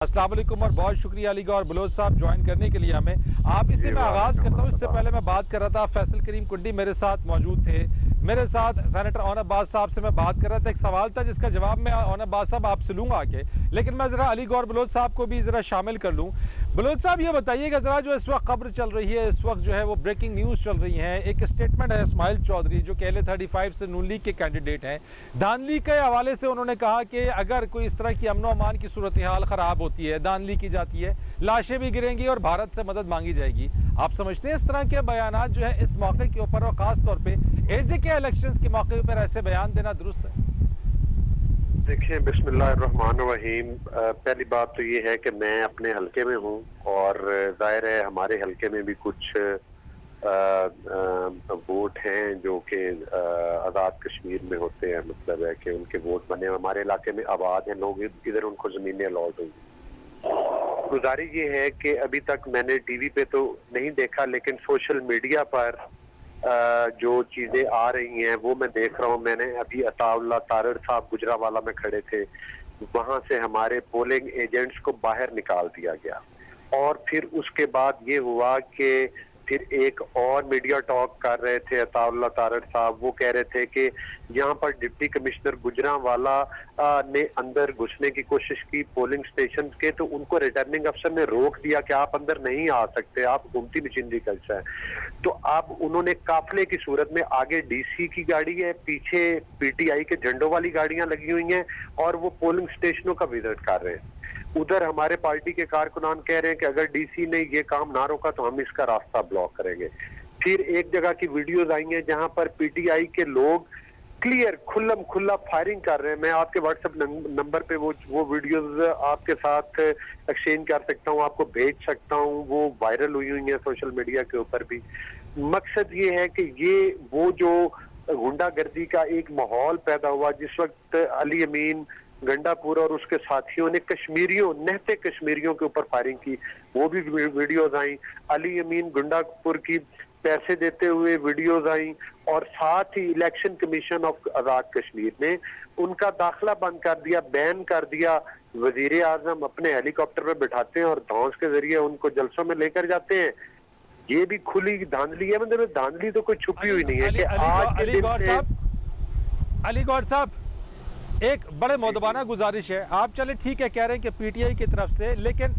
अस्सलाम वालेकुम और बहुत शुक्रिया अली और बलोच साहब ज्वाइन करने के लिए हमें। आप इससे मैं आगाज़ करता हूँ। इससे पहले मैं बात कर रहा था, फैसल करीम कुंडी मेरे साथ मौजूद थे, मेरे साथ सेनेटर ओन अब्बास साहब से मैं बात कर रहा था। एक सवाल था जिसका जवाब मैं ओन अब्बास साहब आपसे लूँगा आके, लेकिन मैं ज़रा अली और बलोच साहब को भी ज़रा शामिल कर लूँ। बलोच साहब ये बताइएगा ज़रा, जो इस वक्त खबर चल रही है, इस वक्त जो है वो ब्रेकिंग न्यूज़ चल रही है, एक स्टेटमेंट है इस्माइल चौधरी जो KLA 35 से नून लीग के कैंडिडेट हैं। धांधली के हवाले से उन्होंने कहा कि अगर कोई इस तरह की अमन अमान की सूरत हाल ख़राब होती है, धांधली की जाती है, लाशें भी गिरेंगी और भारत से मदद मांगी जाएगी। आप समझते हैं इस तरह के बयानात जो है इस मौके के ऊपर और ख़ास तौर पे AJ के इलेक्शंस के मौके पर ऐसे बयान देना दुरुस्त है? देखिए, बिस्मिल्लाहिर्रहमानिर्रहीम। पहली बात तो ये है कि मैं अपने हलके में हूँ और जाहिर है हमारे हलके में भी कुछ वोट हैं जो कि आज़ाद कश्मीर में होते हैं। मतलब है कि उनके वोट बने, हमारे इलाके में आबाद हैं लोग, इधर उनको ज़मीनें अलॉट हुई। गुजारिश ये है कि अभी तक मैंने टीवी पे तो नहीं देखा, लेकिन सोशल मीडिया पर जो चीजें आ रही हैं वो मैं देख रहा हूँ। मैंने अभी अताउल्लाह तारड़ साहब गुजरावाला में खड़े थे, वहां से हमारे पोलिंग एजेंट्स को बाहर निकाल दिया गया और फिर उसके बाद ये हुआ कि फिर एक और मीडिया टॉक कर रहे थे अताउल्लाह तारड़ साहब। वो कह रहे थे कि यहाँ पर डिप्टी कमिश्नर गुजरावाला ने अंदर घुसने की कोशिश की पोलिंग स्टेशन के, तो उनको रिटर्निंग अफसर ने रोक दिया कि आप अंदर नहीं आ सकते, आप हुकूमती मशीनरी कल्चर है। तो अब उन्होंने काफिले की सूरत में आगे DC की गाड़ी है, पीछे PTI के झंडों वाली गाड़ियां लगी हुई हैं और वो पोलिंग स्टेशनों का विजिट कर रहे हैं। उधर हमारे पार्टी के कारकुनान कह रहे हैं कि अगर DC ने ये काम ना रोका तो हम इसका रास्ता ब्लॉक करेंगे। फिर एक जगह की वीडियोज आई हैं जहां पर PTI के लोग क्लियर खुल्लम खुल्ला फायरिंग कर रहे हैं। मैं आपके व्हाट्सएप नंबर पे वो वीडियोज आपके साथ एक्सचेंज कर सकता हूँ, आपको भेज सकता हूँ। वो वायरल हुई है सोशल मीडिया के ऊपर भी। मकसद ये है कि ये वो जो गुंडागर्दी का एक माहौल पैदा हुआ जिस वक्त अली अमीन गंडापुर और उसके साथियों ने कश्मीरियों, नहते कश्मीरियों के ऊपर फायरिंग की, वो भी वीडियोज आई। अली अमीन गंडापुर की पैसे देते हुए वीडियोज आई और साथ ही इलेक्शन कमीशन ऑफ आजाद कश्मीर ने उनका दाखिला बंद कर दिया, बैन कर दिया। वजीर आजम अपने हेलीकॉप्टर में बिठाते हैं और धौंस के जरिए उनको जलसों में लेकर जाते हैं। ये भी खुली धांधली है, मतलब धांधली तो कोई छुपी हुई नहीं है कि आज अली गौर साहब, एक बड़े मोदबाना गुजारिश है। आप चले ठीक है कह रहे हैं कि PTI की तरफ से, लेकिन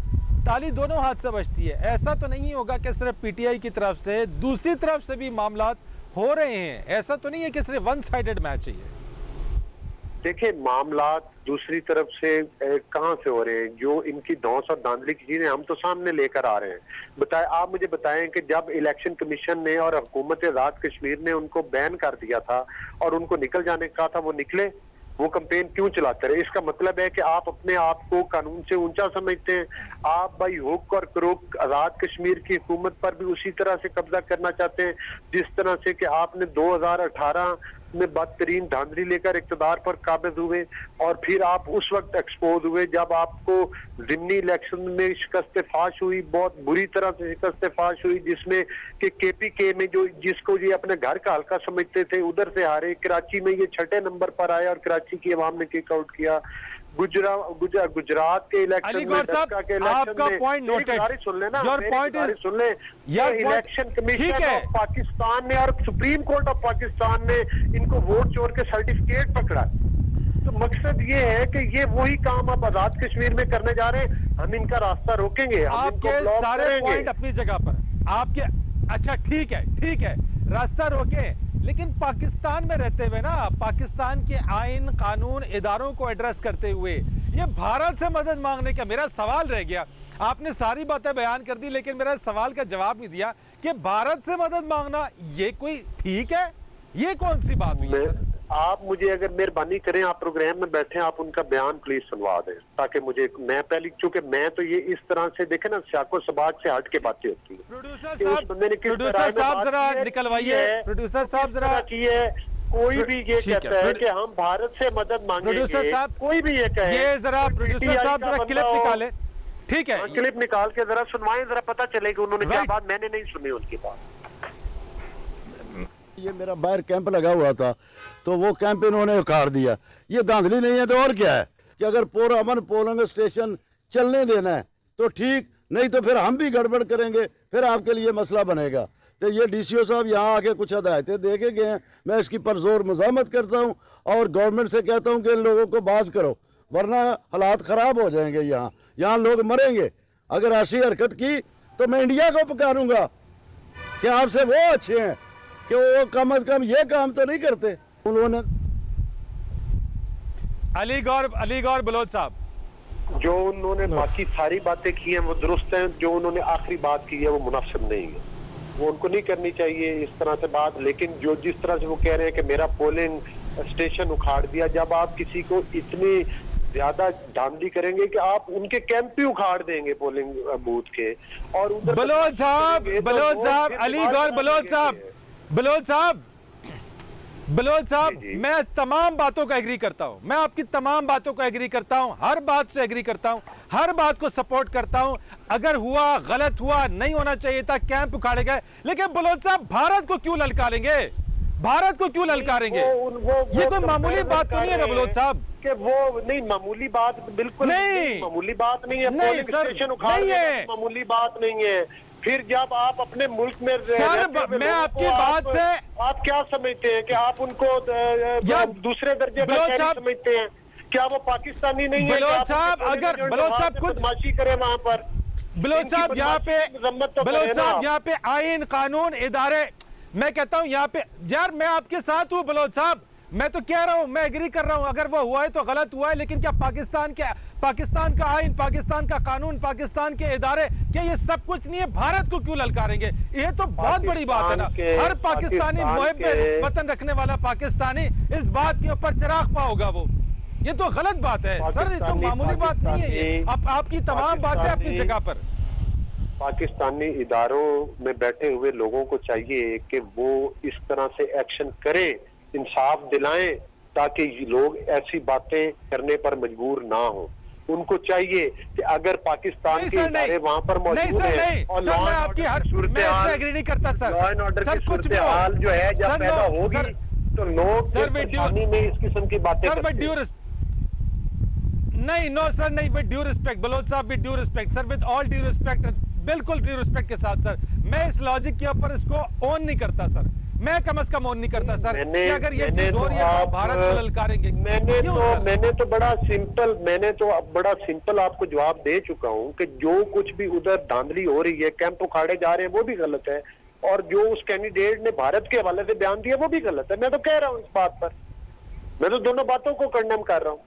ताली दोनों हाथ से बजती है। ऐसा तो नहीं होगा कि सिर्फ PTI की तरफ से, दूसरी तरफ से भी मामलात हो रहे हैं। ऐसा तो नहीं है कि सिर्फ वन साइडेड मैच है ये। देखिए, मामलात दूसरी तरफ से कहां से हो रहे हैं? जो इनकी धौंस और धांधली की चीजें हम तो सामने लेकर आ रहे हैं। आप मुझे बताएं कि जब इलेक्शन कमीशन ने और हुकूमत आजाद कश्मीर ने उनको बैन कर दिया था और उनको निकल जाने का था, वो निकले? वो कंपेन क्यों चलाते रहे? इसका मतलब है कि आप अपने आप को कानून से ऊंचा समझते हैं। आप भाई हुक और क्रोक आजाद कश्मीर की हुकूमत पर भी उसी तरह से कब्जा करना चाहते हैं जिस तरह से कि आपने 2018 में बदतरीन धांधली लेकर इक्तदार पर काबिज हुए और फिर आप उस वक्त एक्सपोज हुए जब आपको जिमनी इलेक्शन में शिकस्त फाश हुई, बहुत बुरी तरह से शिकस्त फाश हुई, जिसमें कि KPK में जो जिसको ये अपने घर का हल्का समझते थे उधर से हारे। कराची में ये 6ठे नंबर पर आया और कराची की अवाम ने किक आउट किया। गुजरात के इलेक्शन में, आपका पॉइंट नोटेड, सुन लेना, योर पॉइंट इज, सुन ले, इलेक्शन कमीशन ऑफ पाकिस्तान ने और सुप्रीम कोर्ट ऑफ पाकिस्तान ने इनको वोट चोर के सर्टिफिकेट पकड़ा। तो मकसद ये है कि ये वही काम आप आजाद कश्मीर में करने जा रहे हैं। हम इनका रास्ता रोकेंगे, आपके सारे पॉइंट अपनी जगह पर आपके। अच्छा ठीक है, रास्ता रोके, लेकिन पाकिस्तान में रहते हुए ना, पाकिस्तान के आइन कानून इदारों को एड्रेस करते हुए ये भारत से मदद मांगने का मेरा सवाल रह गया। आपने सारी बातें बयान कर दी लेकिन मेरा सवाल का जवाब नहीं दिया कि भारत से मदद मांगना ये कोई ठीक है? ये कौन सी बात हुई है? आप मुझे अगर मेहरबानी करें, आप प्रोग्राम में बैठे, आप उनका बयान प्लीज सुनवा दें ताकि मुझे, मैं पहले, चूंकि मैं तो ये इस तरह से देखे ना, शाको सबाक से हट के बातें होती है। प्रोड्यूसर साहब जरा निकलवाइए, प्रोड्यूसर साहब जरा की है। कोई भी ये कहता है कि हम भारत से मदद मांगेंगे, प्रोड्यूसर साहब कोई भी ये कहे, ये जरा प्रोड्यूसर साहब जरा क्लिप निकाले, ठीक है, क्लिप निकाल के जरा सुनवाएं, जरा पता चलेगा उन्होंने क्या बात। मैंने नहीं सुनी उनकी बात। ये मेरा बाहर कैंप लगा हुआ था तो वो कैंप इन्होंने उखाड़ दिया। ये धांधली नहीं है तो और क्या है कि अगर पूरा अमन पोलिंग स्टेशन चलने देना है तो ठीक, नहीं तो फिर हम भी गड़बड़ करेंगे, फिर आपके लिए मसला बनेगा। तो ये डीसीओ साहब यहाँ आके कुछ हदायतें दे के गए हैं, मैं इसकी परजोर मज़ामत करता हूँ और गवर्नमेंट से कहता हूँ कि इन लोगों को बाज करो, वरना हालात ख़राब हो जाएंगे। यहाँ लोग मरेंगे। अगर ऐसी हरकत की तो मैं इंडिया को पुकारूंगा कि आपसे वो अच्छे हैं कि वो कम अज कम ये काम तो नहीं करते। उन्होंने अली गौर बलोच साहब, जो उन्होंने बाकी सारी बातें की हैं वो दुरुस्त हैं, जो उन्होंने आखिरी बात की है वो मुनासिब नहीं है, वो उनको नहीं करनी चाहिए इस तरह से बात। लेकिन जो जिस तरह से वो कह रहे हैं कि मेरा पोलिंग स्टेशन उखाड़ दिया, जब आप किसी को इतनी ज्यादा धांधली करेंगे कि आप उनके कैंप भी उखाड़ देंगे पोलिंग बूथ के, और उधर बलोच साहब, अली गौर बलोच साहब, मैं तमाम बातों का एग्री करता हूं, मैं आपकी तमाम बातों को एग्री करता हूं, हर बात से एग्री करता हूं, हर बात को सपोर्ट करता हूं। अगर हुआ, गलत हुआ, नहीं होना चाहिए था, कैंप उखाड़े गए, लेकिन बलोच साहब भारत को क्यों ललकारेंगे? भारत को क्यों ललकारेंगे? ये कोई मामूली बात तो नहीं है ना बलोच साहब? कि वो नहीं, मामूली बात बिल्कुल नहीं, मामूली बात नहीं है। नहीं पोलिंग सर, स्टेशन उखाड़ नहीं है, मामूली बात नहीं है। फिर जब आप अपने मुल्क में सर, मैं आपकी बात से आप क्या समझते हैं कि आप उनको दूसरे दर्जे का शहरी समझते हैं? क्या वो पाकिस्तानी नहीं है? बलोच साहब, अगर बलोच साहब कुछ बदमाशी करे वहां पर, बलोच साहब यहाँ पे आईन, कानून, इदारे, मैं कहता हूँ यहाँ पे, यार मैं आपके साथ हूँ बलोच साहब, मैं तो कह रहा हूँ, मैं एग्री कर रहा हूँ, अगर वो हुआ है तो गलत हुआ है, लेकिन क्या पाकिस्तान का आईन, पाकिस्तान का कानून, पाकिस्तान के इदारे, क्या ये सब कुछ नहीं है? भारत को क्यों ललकारेंगे? ये तो बहुत बड़ी बात है ना। हर पाकिस्तानी मुहिब वतन रखने वाला पाकिस्तानी इस बात के ऊपर चिराग पा होगा वो। ये तो गलत बात है सर, ये तो मामूली बात नहीं है ये। आपकी तमाम बातें अपनी जगह पर। पाकिस्तानी इदारों में बैठे हुए लोगों को चाहिए कि वो इस तरह से एक्शन करें, इंसाफ दिलाएं, ताकि लोग ऐसी बातें करने पर मजबूर ना हो। उनको चाहिए कि अगर पाकिस्तान के इदारे वहां पर मौजूद हैं और लॉ एंड ऑर्डर की सूरत हाल जो है जब पैदा होगी तो लोग परेशानी में इस किस्म की बातें करते हैं। नहीं, नो सर, नहीं, विद ड्यू रिस्पेक्ट बलोच साहब, with due respect sir, with all due respect, बिल्कुल ड्यू रिस्पेक्ट के साथ सर, मैं इस लॉजिक के ऊपर इसको ऑन नहीं करता सर, मैं कम से कम ऑन नहीं करता सर कि अगर ये चीज हो रही है तो भारत को ललकारेंगे। मैंने तो बड़ा सिंपल आपको जवाब दे चुका हूं कि जो कुछ भी उधर धांधली हो रही है, कैंप उखाड़े जा रहे हैं, वो भी गलत है, और जो उस कैंडिडेट ने भारत के हवाले से बयान दिया वो भी गलत है। मैं तो कह रहा हूं इस बात पर, मैं तो दोनों बातों को कंडेम कर रहा हूं।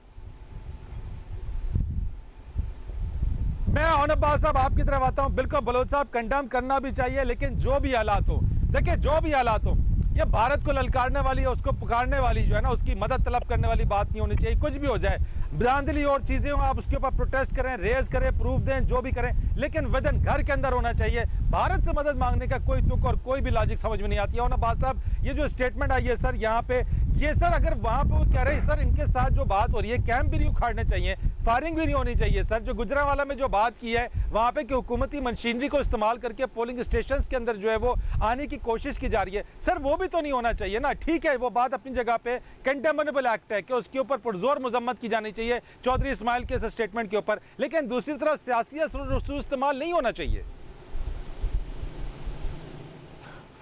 मैं अब्बास साहब आपकी तरफ आता हूं, बिल्कुल बलोच साहब कंडेम करना भी चाहिए, लेकिन जो भी हालात हो, देखिए जो भी हालात हो, ये भारत को ललकारने वाली है, उसको पुकारने वाली जो है ना, उसकी मदद तलब करने वाली बात नहीं होनी चाहिए। कुछ भी हो जाए, धांधली और चीजें हो, आप उसके ऊपर प्रोटेस्ट करें, रेज करें, प्रूफ दें, जो भी करें, लेकिन विदिन घर के अंदर होना चाहिए। भारत से मदद मांगने का कोई तुक और कोई भी लॉजिक समझ में नहीं आती है। अब्बास साहब, ये जो स्टेटमेंट आई है सर यहाँ पे, ये सर अगर वहां पे वो कह रहे हैं सर इनके साथ जो बात हो रही है, कैंप भी नहीं उखाड़ने चाहिए, फायरिंग भी नहीं होनी चाहिए सर। जो गुजरांवाला में जो बात की है वहां पे कि हुकूमती मशीनरी को इस्तेमाल करके पोलिंग स्टेशंस के अंदर जो है वो आने की कोशिश की जा रही है सर, वो भी तो नहीं होना चाहिए ना। ठीक है, वो बात अपनी जगह पे कंडेमेबल एक्ट है कि उसके ऊपर पुरजोर मजम्मत की जानी चाहिए चौधरी इस्माइल के इस स्टेटमेंट के ऊपर, लेकिन दूसरी तरफ सियासी असर इस्तेमाल नहीं होना चाहिए।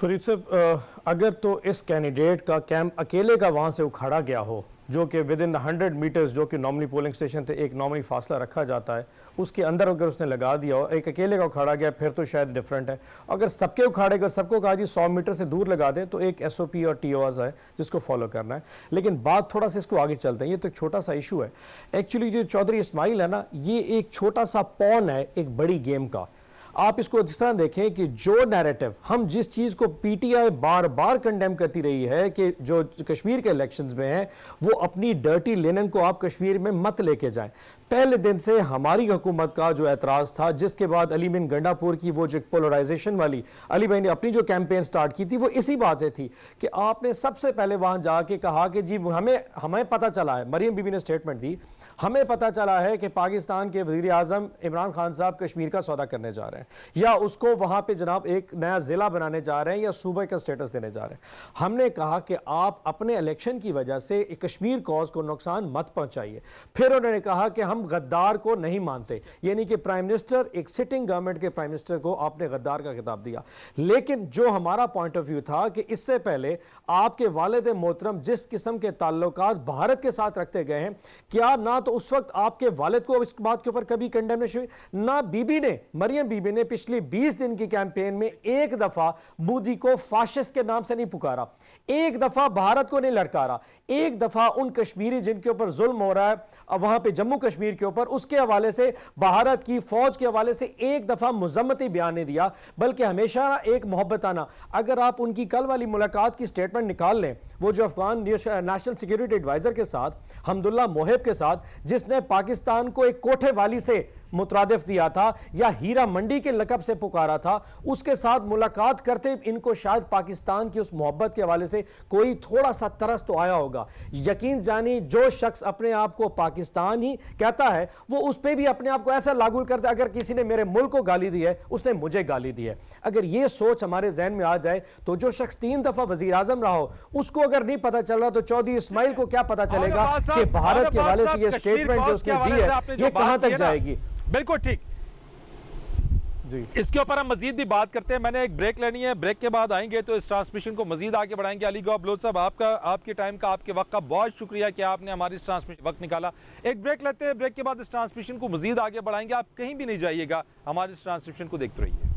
फरीद साहब, अगर तो इस कैंडिडेट का कैंप अकेले का वहाँ से उखाड़ा गया हो, जो कि विद इन 100 मीटर्स, जो कि नॉर्मली पोलिंग स्टेशन थे एक नॉर्मली फासला रखा जाता है, उसके अंदर अगर उसने लगा दिया हो, एक अकेले का उखाड़ा गया, फिर तो शायद डिफरेंट है। अगर सबके उखाड़े कर सबको कहा जी 100 मीटर से दूर लगा दे, तो एक SOP और TORs है जिसको फॉलो करना है। लेकिन बात थोड़ा सा इसको आगे चलते हैं, ये तो एक छोटा सा इशू है। एक्चुअली जो चौधरी इस्माइल है ना, ये एक छोटा सा पॉन है एक बड़ी गेम का। आप इसको इस तरह देखें कि जो नैरेटिव, हम जिस चीज़ को PTI बार बार कंडेम करती रही है कि जो कश्मीर के इलेक्शंस में है, वो अपनी डर्टी लिनन को आप कश्मीर में मत लेके जाएं। पहले दिन से हमारी हुकूमत का जो एतराज़ था, जिसके बाद अली बिन गंडापुर की वो जो पोलराइजेशन वाली अली भाई ने अपनी जो कैंपेन स्टार्ट की थी, वो इसी बात से थी कि आपने सबसे पहले वहाँ जाके कहा कि जी हमें पता चला है, मरियम बीबी ने स्टेटमेंट दी, हमें पता चला है कि पाकिस्तान के वज़ीर आज़म इमरान खान साहब कश्मीर का सौदा करने जा रहे हैं, या उसको वहां पे जनाब एक नया जिला बनाने जा रहे हैं, या सूबे का स्टेटस देने जा रहे हैं। हमने कहा कि आप अपने इलेक्शन की वजह से कश्मीर कॉज को नुकसान मत पहुंचाइए। फिर उन्होंने कहा कि हम गद्दार को नहीं मानते, यानी कि प्राइम मिनिस्टर, एक सिटिंग गवर्नमेंट के प्राइम मिनिस्टर को आपने गद्दार का खिताब दिया। लेकिन जो हमारा पॉइंट ऑफ व्यू था कि इससे पहले आपके वालिद मोहतरम जिस किस्म के ताल्लुकात भारत के साथ रखते गए हैं, क्या ना तो उस वक्त आपके वालिद को इस बात के ऊपर कभी कंडेमनेशन हुई, ना बीबी ने, मरियम बीबी ने पिछली 20 दिन की कैंपेन में एक दफा मोदी को फाशिस्ट के नाम से नहीं पुकारा, एक दफा भारत को नहीं लड़कारा, एक दफा उन कश्मीरी जिनके ऊपर जुल्म हो रहा है वहां पे जम्मू कश्मीर के ऊपर, उसके हवाले से भारत की फौज के हवाले से एक दफा मुजम्मती बयान नहीं दिया, बल्कि हमेशा एक मोहब्बताना। अगर आप उनकी कल वाली मुलाकात की स्टेटमेंट निकाल लें, वो जो अफगान नेशनल सिक्योरिटी एडवाइजर के साथ हमदुल्ला मोहिब के साथ, जिसने पाकिस्तान को एक कोठे वाली से मुतरादिफ दिया था या हीरा मंडी के लकब से पुकारा था, उसके साथ मुलाकात करते इनको शायद पाकिस्तान की उस मोहब्बत के हवाले से कोई थोड़ा सा तरस तो आया होगा। यकीन जानी जो शख्स अपने आप को पाकिस्तान ही कहता है, वो उस पर भी अपने आप को ऐसा लागू करता है, अगर किसी ने मेरे मुल्क को गाली दी है उसने मुझे गाली दी है। अगर ये सोच हमारे जहन में आ जाए तो जो शख्स 3 दफा वजीर आजम रहा हो, उसको अगर नहीं पता चल रहा तो चौधरी इस्माइल को क्या पता चलेगा कि भारत के हवाले से ये स्टेटमेंट जो उसने दी है ये कहां तक जाएगी। बिल्कुल ठीक जी, इसके ऊपर हम मजीद भी बात करते हैं। मैंने एक ब्रेक लेनी है, ब्रेक के बाद आएंगे तो इस ट्रांसमिशन को मजीद आगे बढ़ाएंगे। अली गौहर बलोच साहब, आपका, आपके टाइम का, आपके वक्त का बहुत शुक्रिया कि आपने हमारी इस ट्रांसमिशन वक्त निकाला। एक ब्रेक लेते हैं, ब्रेक के बाद इस ट्रांसमिशन को मजीद आगे बढ़ाएंगे। आप कहीं भी नहीं जाइएगा, हमारे इस ट्रांसमिशन को देखते रहिए।